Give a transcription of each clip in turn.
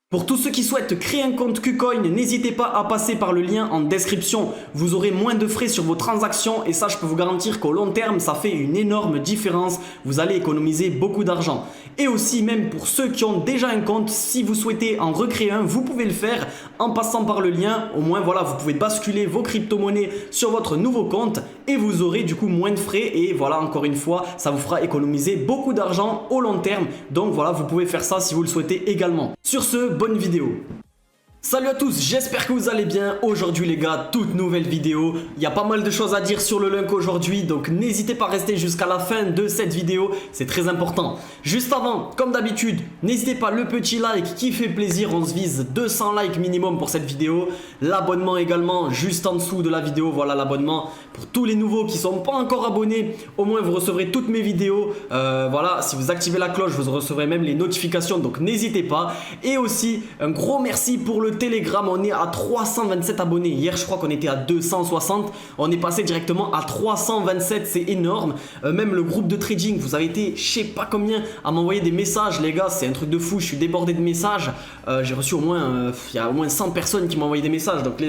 Pour tous ceux qui souhaitent créer un compte KuCoin, n'hésitez pas à passer par le lien en description. Vous aurez moins de frais sur vos transactions et ça, je peux vous garantir qu'au long terme, ça fait une énorme différence. Vous allez économiser beaucoup d'argent. Et aussi, même pour ceux qui ont déjà un compte, si vous souhaitez en recréer un, vous pouvez le faire en passant par le lien. Au moins, voilà, vous pouvez basculer vos crypto-monnaies sur votre nouveau compte et vous aurez du coup moins de frais. Et voilà, encore une fois, ça vous fera économiser beaucoup d'argent au long terme. Donc voilà, vous pouvez faire ça si vous le souhaitez également. Sur ce, bonne vidéo. Salut à tous, j'espère que vous allez bien. Aujourd'hui les gars, toute nouvelle vidéo. Il y a pas mal de choses à dire sur le Lunk aujourd'hui, donc n'hésitez pas à rester jusqu'à la fin de cette vidéo, c'est très important. Juste avant, comme d'habitude, n'hésitez pas le petit like qui fait plaisir, on se vise 200 likes minimum pour cette vidéo. L'abonnement également, juste en dessous de la vidéo, voilà l'abonnement. Pour tous les nouveaux qui ne sont pas encore abonnés, au moins vous recevrez toutes mes vidéos. Voilà, si vous activez la cloche, vous recevrez même les notifications, donc n'hésitez pas. Et aussi, un gros merci pour le Telegram, on est à 327 abonnés. Hier, je crois qu'on était à 260. On est passé directement à 327, c'est énorme. Même le groupe de trading, vous avez été, je sais pas combien, à m'envoyer des messages, les gars. C'est un truc de fou, je suis débordé de messages. J'ai reçu au moins, il y a au moins 100 personnes qui m'ont envoyé des messages. Donc,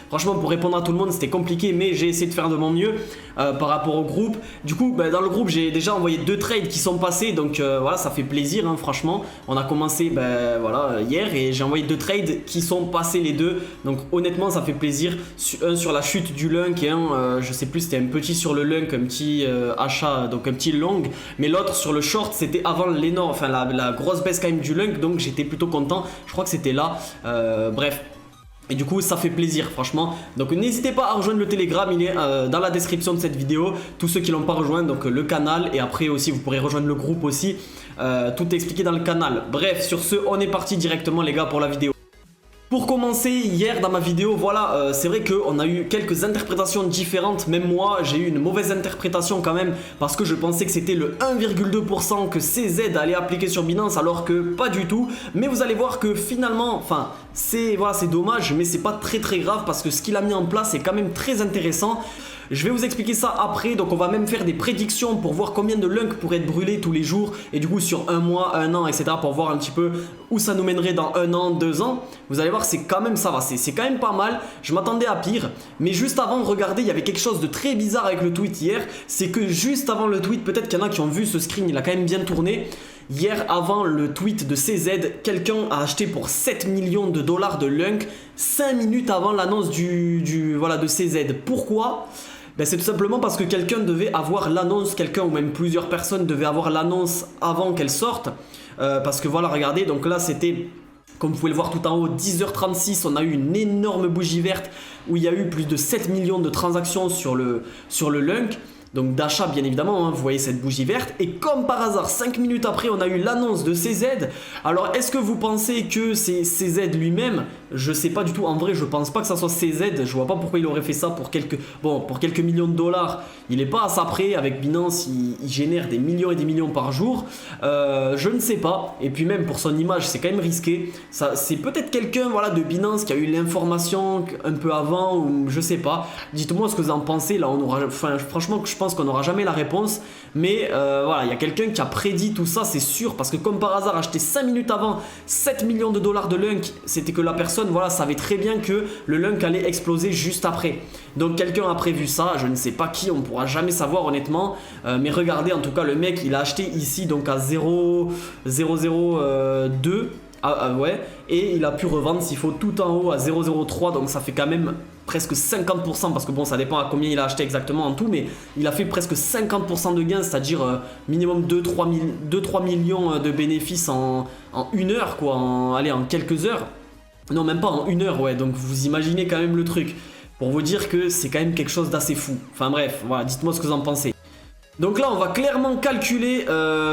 franchement, pour répondre à tout le monde, c'était compliqué, mais j'ai essayé de faire de mon mieux par rapport au groupe. Du coup, dans le groupe, j'ai déjà envoyé 2 trades qui sont passés. Donc, voilà, ça fait plaisir, hein, franchement. On a commencé, voilà, hier et j'ai envoyé 2 trades qui sont passés les deux, donc honnêtement ça fait plaisir. Un sur la chute du Lunk et un je sais plus, c'était un petit sur le Lunk, un petit achat, donc un petit long, mais l'autre sur le short c'était avant l'énorme, enfin la grosse baisse quand même du Lunk, donc j'étais plutôt content, je crois que c'était là, bref. Et du coup ça fait plaisir franchement. Donc n'hésitez pas à rejoindre le Telegram, il est dans la description de cette vidéo. Tous ceux qui l'ont pas rejoint, donc le canal. Et après aussi vous pourrez rejoindre le groupe aussi. Tout est expliqué dans le canal. Bref, sur ce on est parti directement les gars pour la vidéo. Pour commencer, hier dans ma vidéo, voilà, c'est vrai qu'on a eu quelques interprétations différentes. Même moi, j'ai eu une mauvaise interprétation quand même parce que je pensais que c'était le 1,2% que CZ allait appliquer sur Binance alors que pas du tout. Mais vous allez voir que finalement, enfin, c'est dommage, mais c'est pas très grave parce que ce qu'il a mis en place est quand même très intéressant. Je vais vous expliquer ça après, donc on va même faire des prédictions pour voir combien de Lunk pourraient être brûlés tous les jours et du coup sur un mois, un an, etc. pour voir un petit peu où ça nous mènerait dans 1 an, 2 ans. Vous allez voir, c'est quand même ça va, c'est quand même pas mal. Je m'attendais à pire, mais juste avant, regardez, il y avait quelque chose de très bizarre avec le tweet hier. C'est que juste avant le tweet, peut-être qu'il y en a qui ont vu ce screen, il a quand même bien tourné. Hier, avant le tweet de CZ, quelqu'un a acheté pour 7 millions de dollars de Lunk 5 minutes avant l'annonce voilà, de CZ. Pourquoi ? C'est tout simplement parce que quelqu'un devait avoir l'annonce, quelqu'un ou même plusieurs personnes devaient avoir l'annonce avant qu'elle sorte. Parce que voilà, regardez, donc là c'était, comme vous pouvez le voir tout en haut, 10h36, on a eu une énorme bougie verte où il y a eu plus de 7 millions de transactions sur le Lunk. Donc d'achat bien évidemment, hein, vous voyez cette bougie verte. Et comme par hasard, 5 minutes après, on a eu l'annonce de CZ. Alors est-ce que vous pensez que c'est CZ lui-même? Je sais pas du tout, en vrai je pense pas que ça soit CZ. Je vois pas pourquoi il aurait fait ça pour quelques millions de dollars. Il est pas à ça près, avec Binance il génère des millions et des millions par jour. Je ne sais pas, et puis même pour son image c'est quand même risqué. C'est peut-être quelqu'un, voilà, de Binance qui a eu l'information un peu avant, ou je sais pas. Dites-moi ce que vous en pensez, là on aura, enfin franchement je pense qu'on n'aura jamais la réponse, mais voilà, il y a quelqu'un qui a prédit tout ça, c'est sûr, parce que comme par hasard, acheter 5 minutes avant 7 millions de dollars de Lunk, c'était que la personne, voilà, savait très bien que le Lunk allait exploser juste après. Donc quelqu'un a prévu ça, je ne sais pas qui, on ne pourra jamais savoir honnêtement, mais regardez, en tout cas le mec il a acheté ici donc à 0,002. Ouais, et il a pu revendre s'il faut tout en haut à 0,03, donc ça fait quand même presque 50%, parce que bon ça dépend à combien il a acheté exactement en tout, mais il a fait presque 50% de gains, c'est-à-dire minimum 2-3 millions de bénéfices en 1 heure quoi, en quelques heures, non même pas en 1 heure, ouais, donc vous imaginez quand même le truc, pour vous dire que c'est quand même quelque chose d'assez fou. Enfin bref, voilà, dites-moi ce que vous en pensez. Donc là on va clairement calculer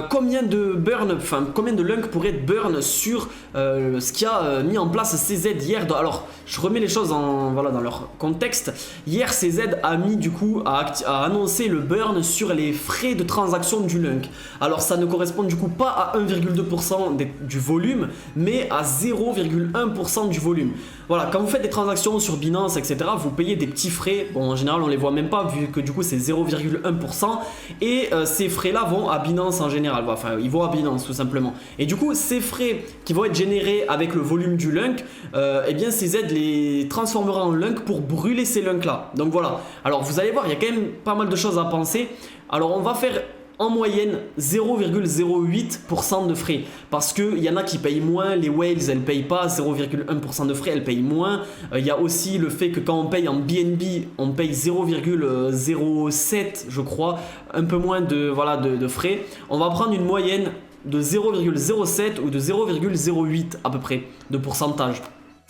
combien de burn, enfin combien de Lunk pourrait être burn sur ce qui a mis en place CZ hier. Alors je remets les choses voilà, dans leur contexte. Hier CZ a mis du coup a annoncé le burn sur les frais de transaction du Lunk. Alors ça ne correspond du coup pas à 1,2% du volume, mais à 0,1% du volume. Voilà, quand vous faites des transactions sur Binance, etc., vous payez des petits frais. Bon, en général, on les voit même pas vu que du coup c'est 0,1%. et ces frais-là vont à Binance en général. Enfin, ils vont à Binance tout simplement. Et du coup, ces frais qui vont être générés avec le volume du Lunk, eh bien ces aides les transformera en Lunk pour brûler ces Lunks là. Donc voilà. Alors vous allez voir, il y a quand même pas mal de choses à penser. Alors on va faire en moyenne 0,08% de frais parce qu'il y en a qui payent moins, les whales elles payent pas 0,1% de frais, elles payent moins. Il y a aussi le fait que quand on paye en BNB on paye 0,07 je crois, un peu moins de, voilà, de frais. On va prendre une moyenne de 0,07 ou de 0,08 à peu près de pourcentage.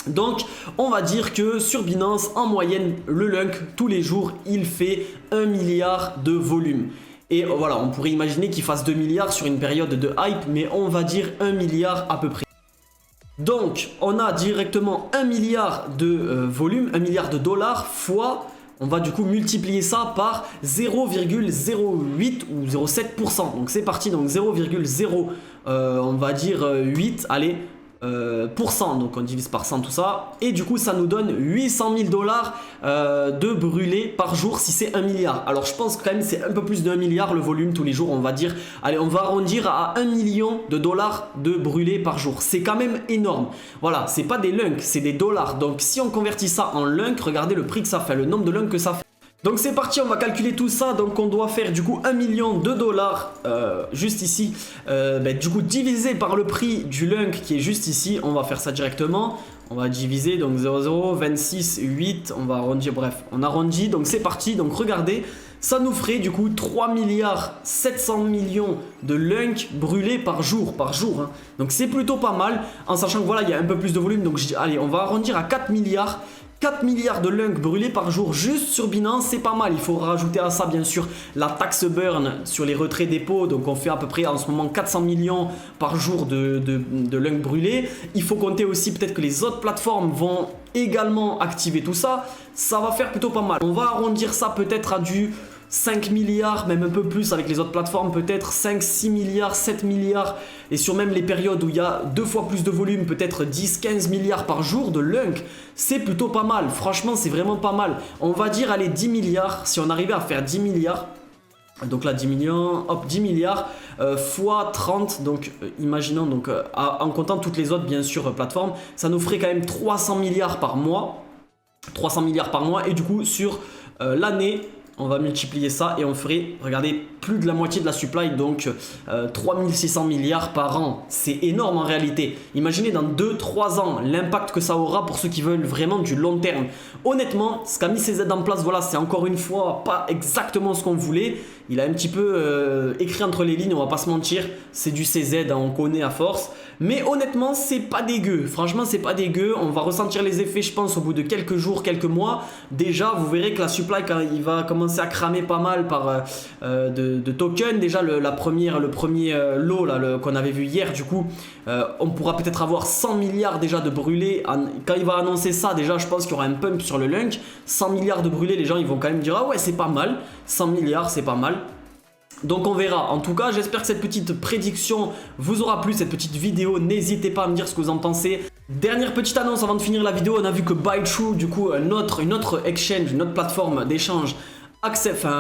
Donc on va dire que sur Binance en moyenne le Lunk tous les jours il fait 1 milliard de volume. Et voilà, on pourrait imaginer qu'il fasse 2 milliards sur une période de hype, mais on va dire 1 milliard à peu près. Donc, on a directement 1 milliard de volume, 1 milliard de dollars, fois, on va du coup multiplier ça par 0,08 ou 0,7%. Donc c'est parti, donc 0,0, on va dire 8, allez, donc on divise par 100 tout ça et du coup ça nous donne 800 000 dollars de brûlés par jour si c'est 1 milliard. Alors je pense que quand même c'est un peu plus de 1 milliard le volume tous les jours, on va dire, allez on va arrondir à 1 million de dollars de brûlés par jour. C'est quand même énorme. Voilà, c'est pas des lunks, c'est des dollars. Donc si on convertit ça en lunk, regardez le prix que ça fait, le nombre de lunks que ça fait. Donc c'est parti, on va calculer tout ça. Donc on doit faire du coup 1 million de dollars juste ici, du coup divisé par le prix du Lunk qui est juste ici. On va faire ça directement. On va diviser donc 0,0, 26, 8, on va arrondir, bref, on arrondit. Donc c'est parti, donc regardez, ça nous ferait du coup 3 milliards 700 millions de Lunk brûlés par jour hein. Donc c'est plutôt pas mal, en sachant que voilà, il y a un peu plus de volume. Donc allez, on va arrondir à 4 milliards. 4 milliards de Lunk brûlés par jour juste sur Binance, c'est pas mal. Il faut rajouter à ça bien sûr la taxe burn sur les retraits dépôts. Donc on fait à peu près en ce moment 400 millions par jour de Lunk brûlés. Il faut compter aussi peut-être que les autres plateformes vont également activer tout ça. Ça va faire plutôt pas mal. On va arrondir ça peut-être à du 5 milliards, même un peu plus avec les autres plateformes, peut-être 5, 6 milliards, 7 milliards. Et sur même les périodes où il y a 2 fois plus de volume, peut-être 10, 15 milliards par jour de Lunk. C'est plutôt pas mal, franchement c'est vraiment pas mal. On va dire allez 10 milliards, si on arrivait à faire 10 milliards. Donc là 10 millions, hop 10 milliards fois 30, donc imaginons donc en comptant toutes les autres bien sûr plateformes, ça nous ferait quand même 300 milliards par mois. 300 milliards par mois et du coup sur l'année, on va multiplier ça et on ferait, regardez, plus de la moitié de la supply, donc 3600 milliards par an. C'est énorme en réalité. Imaginez dans 2-3 ans l'impact que ça aura pour ceux qui veulent vraiment du long terme. Honnêtement, ce qu'a mis ces aides en place, voilà, c'est encore une fois pas exactement ce qu'on voulait. Il a un petit peu écrit entre les lignes, on va pas se mentir. C'est du CZ, hein, on connaît à force. Mais honnêtement, c'est pas dégueu. Franchement, c'est pas dégueu. On va ressentir les effets, je pense, au bout de quelques jours, quelques mois. Déjà, vous verrez que la supply, quand il va commencer à cramer pas mal par de tokens. Déjà, le premier lot qu'on avait vu hier, du coup, on pourra peut-être avoir 100 milliards déjà de brûlés. Quand il va annoncer ça, déjà, je pense qu'il y aura un pump sur le Lunk. 100 milliards de brûlés, les gens, ils vont quand même dire « Ah ouais, c'est pas mal. 100 milliards, c'est pas mal. » Donc on verra. En tout cas, j'espère que cette petite prédiction vous aura plu, cette petite vidéo. N'hésitez pas à me dire ce que vous en pensez. Dernière petite annonce avant de finir la vidéo, on a vu que BuyTrue, du coup, une autre exchange, une autre plateforme d'échange,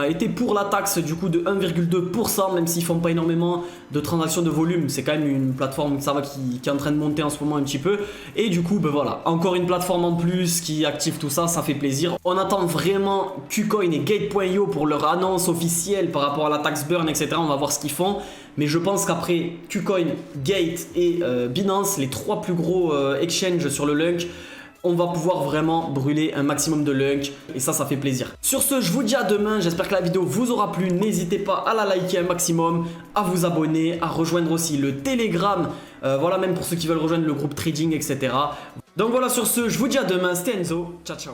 était pour la taxe du coup de 1,2%, même s'ils font pas énormément de transactions de volume. C'est quand même une plateforme ça va, qui est en train de monter en ce moment un petit peu. Et du coup, ben voilà, encore une plateforme en plus qui active tout ça, ça fait plaisir. On attend vraiment KuCoin et Gate.io pour leur annonce officielle par rapport à la taxe burn, etc. On va voir ce qu'ils font. Mais je pense qu'après KuCoin, Gate et Binance, les 3 plus gros exchanges sur le Lunk, on va pouvoir vraiment brûler un maximum de Lunk et ça fait plaisir. Sur ce, je vous dis à demain, j'espère que la vidéo vous aura plu. N'hésitez pas à la liker un maximum, à vous abonner, à rejoindre aussi le Telegram, voilà, même pour ceux qui veulent rejoindre le groupe trading, etc. Donc voilà, sur ce, je vous dis à demain, c'était Enzo, ciao ciao.